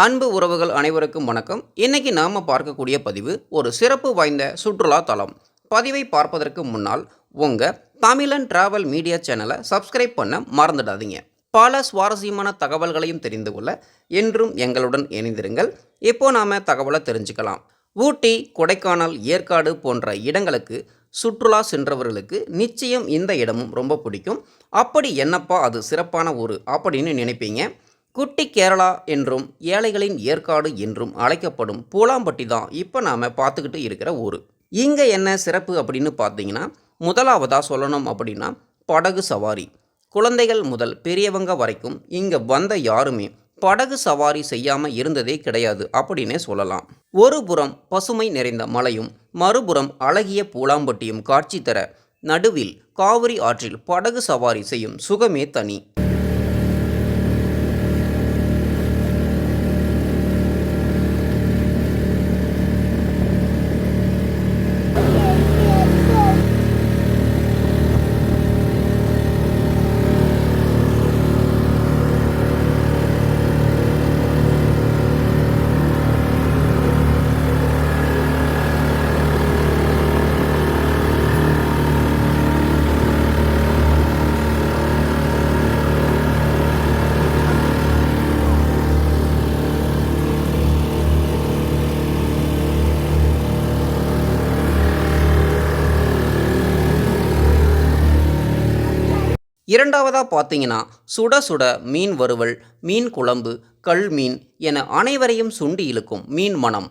அன்பு உறவுகள் அனைவருக்கும் வணக்கம். இன்னைக்கு நாம பார்க்கக்கூடிய பதிவு ஒரு சிறப்பு வாய்ந்த சுற்றுலா தலம். பதிவை பார்ப்பதற்கு முன்னால் உங்க தமிழன் டிராவல் மீடியா சேனலை சப்ஸ்கிரைப் பண்ண மறந்துடாதீங்க. பல சுவாரஸ்யமான தகவல்களையும் தெரிந்து கொள்ள என்றும் எங்களுடன் இணைந்திருங்கள். இப்போ நாம தகவலை தெரிஞ்சுக்கலாம். ஊட்டி, கொடைக்கானல், ஏற்காடு போன்ற இடங்களுக்கு சுற்றுலா சென்றவர்களுக்கு நிச்சயம் இந்த இடமும் ரொம்ப பிடிக்கும். அப்படி என்னப்பா அது சிறப்பான ஊர் அப்படின்னு நினைப்பீங்க. குட்டி கேரளா என்றும் ஏழைகளின் ஏற்காடு என்றும் அழைக்கப்படும் பூலாம்பட்டி தான் இப்போ நாம் பார்த்துக்கிட்டு இருக்கிற ஊர். இங்கே என்ன சிறப்பு அப்படின்னு பார்த்தீங்கன்னா, முதலாவதாக சொல்லணும் அப்படின்னா படகு சவாரி. குழந்தைகள் முதல் பெரியவங்க வரைக்கும் இங்கே வந்த யாருமே படகு சவாரி செய்யாமல் இருந்ததே கிடையாது அப்படின்னே சொல்லலாம். ஒரு புறம் பசுமை நிறைந்த மலையும் மறுபுறம் அழகிய பூலாம்பட்டியும் காட்சி தர, நடுவில் காவிரி ஆற்றில் படகு சவாரி செய்யும் சுகமே தனி. இரண்டாவதாக பார்த்தீங்கன்னா சுட சுட மீன் வறுவல், மீன் குழம்பு, கல் மீன் என அனைவரையும் சுண்டி இழுக்கும் மீன் மனம்.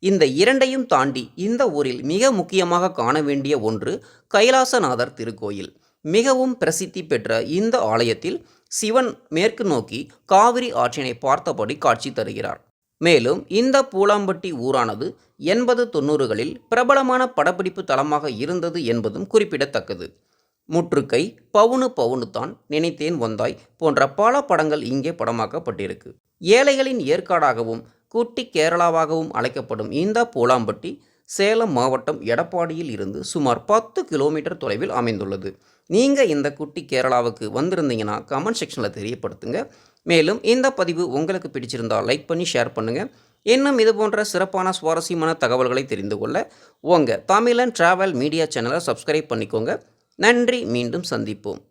இந்த இரண்டையும் தாண்டி இந்த ஊரில் மிக முக்கியமாக காண வேண்டிய ஒன்று கைலாசநாதர் திருக்கோயில். மிகவும் பிரசித்தி பெற்ற இந்த ஆலயத்தில் சிவன் மேற்கு நோக்கி காவிரி ஆற்றினை பார்த்தபடி காட்சி தருகிறார். மேலும் இந்த பூலாம்பட்டி ஊரானது 80-90களில் பிரபலமான படப்பிடிப்பு தலமாக இருந்தது என்பதும் குறிப்பிடத்தக்கது. முற்றுக்கை, பவுனு பவுனு தான், நினைத்தேன் வந்தாய் போன்ற பல படங்கள் இங்கே படமாக்கப்பட்டிருக்கு. ஏழைகளின் ஏற்காடாகவும் குட்டி கேரளாவாகவும் அழைக்கப்படும் இந்த பூலாம்பட்டி சேலம் மாவட்டம் எடப்பாடியில் இருந்து சுமார் 10 கிலோமீட்டர் தொலைவில் அமைந்துள்ளது. நீங்கள் இந்த குட்டி கேரளாவுக்கு வந்திருந்தீங்கன்னா கமெண்ட் செக்ஷனில் தெரியப்படுத்துங்க. மேலும் இந்த பதிவு உங்களுக்கு பிடிச்சிருந்தால் லைக் பண்ணி ஷேர் பண்ணுங்கள். இன்னும் இது போன்ற சிறப்பான சுவாரஸ்யமான தகவல்களை தெரிந்து கொள்ள உங்கள் தமிழன் டிராவல் மீடியா சேனலை சப்ஸ்கிரைப் பண்ணிக்கோங்க. நன்றி. மீண்டும் சந்திப்போம்.